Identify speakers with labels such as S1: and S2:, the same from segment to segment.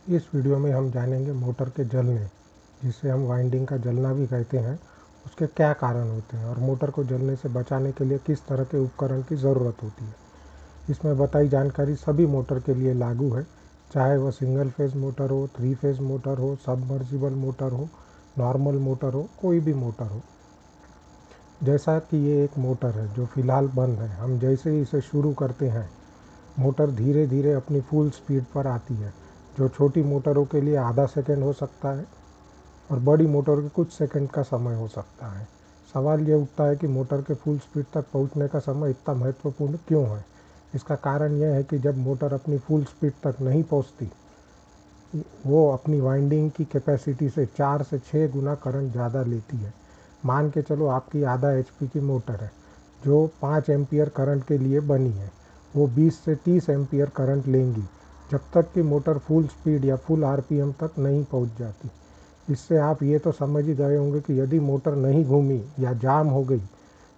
S1: इस वीडियो में हम जानेंगे मोटर के जलने, जिसे हम वाइंडिंग का जलना भी कहते हैं, उसके क्या कारण होते हैं और मोटर को जलने से बचाने के लिए किस तरह के उपकरण की ज़रूरत होती है। इसमें बताई जानकारी सभी मोटर के लिए लागू है, चाहे वह सिंगल फेज़ मोटर हो, 3 फेज़ मोटर हो, सबमर्सिबल मोटर हो, नॉर्मल मोटर हो, कोई भी मोटर हो। जैसा कि ये एक मोटर है जो फ़िलहाल बंद है, हम जैसे ही इसे शुरू करते हैं मोटर धीरे धीरे अपनी फुल स्पीड पर आती है, जो छोटी मोटरों के लिए आधा सेकंड हो सकता है और बड़ी मोटर के कुछ सेकंड का समय हो सकता है। सवाल ये उठता है कि मोटर के फुल स्पीड तक पहुंचने का समय इतना महत्वपूर्ण क्यों है। इसका कारण यह है कि जब मोटर अपनी फुल स्पीड तक नहीं पहुंचती, वो अपनी वाइंडिंग की कैपेसिटी से 4 से 6 गुना करंट ज़्यादा लेती है। मान के चलो आपकी आधा एचपी की मोटर है जो 5 एम्पियर करंट के लिए बनी है, वो 20 से 30 एम्पियर करंट लेंगी जब तक कि मोटर फुल स्पीड या फुल आरपीएम तक नहीं पहुंच जाती। इससे आप ये तो समझ ही गए होंगे कि यदि मोटर नहीं घूमी या जाम हो गई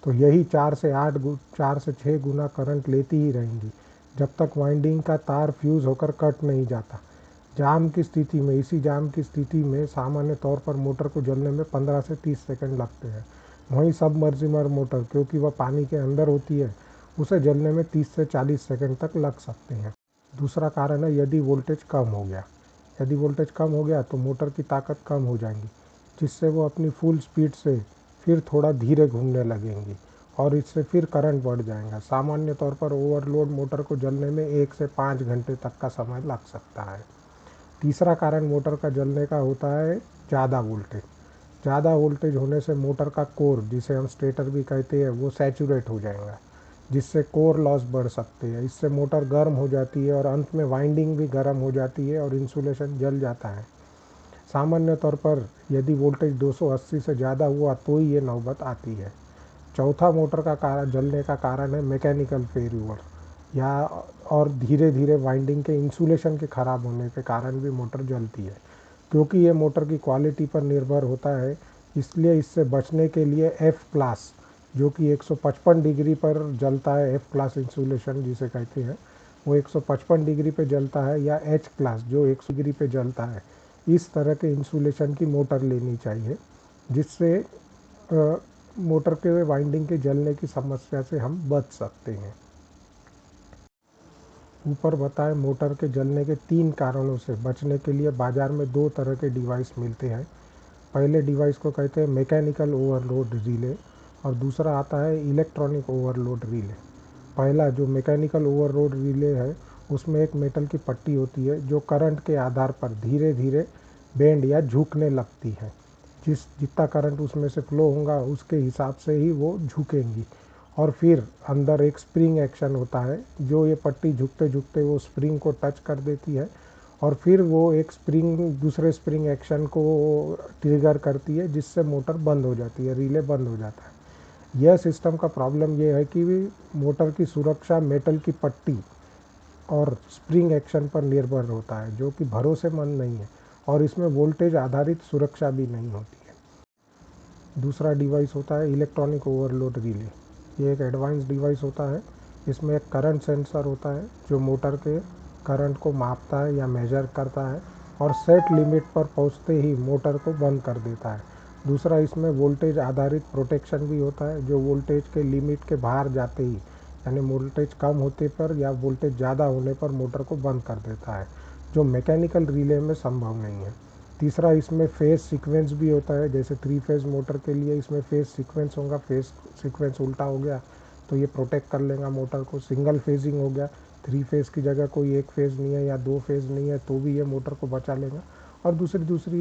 S1: तो यही 4 से 6 गुना करंट लेती ही रहेंगी जब तक वाइंडिंग का तार फ्यूज़ होकर कट नहीं जाता। इसी जाम की स्थिति में सामान्य तौर पर मोटर को जलने में 15 से 30 सेकंड लगते हैं। वहीं सबमर्सिबल मोटर, क्योंकि वह पानी के अंदर होती है, उसे जलने में 30 से 40 सेकंड तक लग सकते हैं। दूसरा कारण है यदि वोल्टेज कम हो गया। यदि वोल्टेज कम हो गया तो मोटर की ताकत कम हो जाएगी, जिससे वो अपनी फुल स्पीड से फिर थोड़ा धीरे घूमने लगेंगी और इससे फिर करंट बढ़ जाएगा। सामान्य तौर पर ओवरलोड मोटर को जलने में 1 से 5 घंटे तक का समय लग सकता है। तीसरा कारण मोटर का जलने का होता है ज़्यादा वोल्टेज। ज़्यादा वोल्टेज होने से मोटर का कोर, जिसे हम स्टेटर भी कहते हैं, वो सैचुरेट हो जाएगा, जिससे कोर लॉस बढ़ सकती है। इससे मोटर गर्म हो जाती है और अंत में वाइंडिंग भी गर्म हो जाती है और इंसुलेशन जल जाता है। सामान्य तौर पर यदि वोल्टेज 280 से ज़्यादा हुआ तो ही ये नौबत आती है। चौथा मोटर का कारण जलने का कारण है मैकेनिकल फेल्यूर या और धीरे धीरे वाइंडिंग के इंसुलेशन के ख़राब होने के कारण भी मोटर जलती है। क्योंकि ये मोटर की क्वालिटी पर निर्भर होता है, इसलिए इससे बचने के लिए एफ क्लास, जो कि 155 डिग्री पर जलता है, एफ क्लास इंसुलेशन जिसे कहते हैं, वो 155 डिग्री पे जलता है, या एच क्लास जो 100 डिग्री पे जलता है। इस तरह के इंसुलेशन की मोटर लेनी चाहिए, जिससे मोटर के वाइंडिंग के जलने की समस्या से हम बच सकते हैं। ऊपर बताए मोटर के जलने के 3 कारणों से बचने के लिए बाज़ार में 2 तरह के डिवाइस मिलते हैं। पहले डिवाइस को कहते हैं मैकेनिकल ओवरलोड रिले और दूसरा आता है इलेक्ट्रॉनिक ओवरलोड रिले। पहला जो मैकेनिकल ओवरलोड रिले है, उसमें एक मेटल की पट्टी होती है जो करंट के आधार पर धीरे धीरे बेंड या झुकने लगती है। जितना करंट उसमें से फ्लो होगा उसके हिसाब से ही वो झुकेंगी। और फिर अंदर एक स्प्रिंग एक्शन होता है, जो ये पट्टी झुकते झुकते वो स्प्रिंग को टच कर देती है और फिर वो एक स्प्रिंग दूसरे स्प्रिंग एक्शन को ट्रिगर करती है, जिससे मोटर बंद हो जाती है, रिले बंद हो जाता है। यह सिस्टम का प्रॉब्लम ये है कि मोटर की सुरक्षा मेटल की पट्टी और स्प्रिंग एक्शन पर निर्भर होता है, जो कि भरोसेमंद नहीं है, और इसमें वोल्टेज आधारित सुरक्षा भी नहीं होती है। दूसरा डिवाइस होता है इलेक्ट्रॉनिक ओवरलोड रिले। ये एक एडवांस डिवाइस होता है। इसमें एक करंट सेंसर होता है जो मोटर के करंट को मापता है या मेजर करता है और सेट लिमिट पर पहुंचते ही मोटर को बंद कर देता है। दूसरा, इसमें वोल्टेज आधारित प्रोटेक्शन भी होता है, जो वोल्टेज के लिमिट के बाहर जाते ही, यानी वोल्टेज कम होते पर या वोल्टेज ज़्यादा होने पर मोटर को बंद कर देता है, जो मैकेनिकल रिले में संभव नहीं है। तीसरा, इसमें फेज सीक्वेंस भी होता है। जैसे 3 फेज़ मोटर के लिए इसमें फेज सीक्वेंस होगा, फेज सीक्वेंस उल्टा हो गया तो ये प्रोटेक्ट कर लेगा मोटर को। सिंगल फेजिंग हो गया, 3 फेज़ की जगह कोई 1 फेज़ नहीं है या 2 फेज़ नहीं है तो भी ये मोटर को बचा लेगा। और दूसरी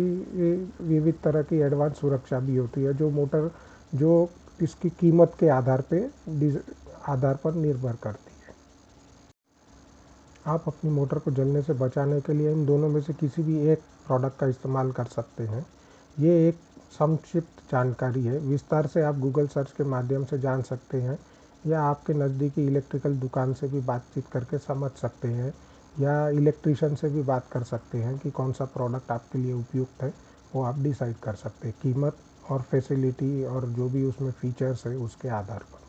S1: विविध तरह की एडवांस सुरक्षा भी होती है, जो इसकी कीमत के आधार पर निर्भर करती है। आप अपनी मोटर को जलने से बचाने के लिए इन दोनों में से किसी भी एक प्रोडक्ट का इस्तेमाल कर सकते हैं। ये एक संक्षिप्त जानकारी है, विस्तार से आप गूगल सर्च के माध्यम से जान सकते हैं या आपके नज़दीकी इलेक्ट्रिकल दुकान से भी बातचीत करके समझ सकते हैं या इलेक्ट्रीशियन से भी बात कर सकते हैं कि कौन सा प्रोडक्ट आपके लिए उपयुक्त है। वो आप डिसाइड कर सकते हैं कीमत और फैसिलिटी और जो भी उसमें फीचर्स है उसके आधार पर।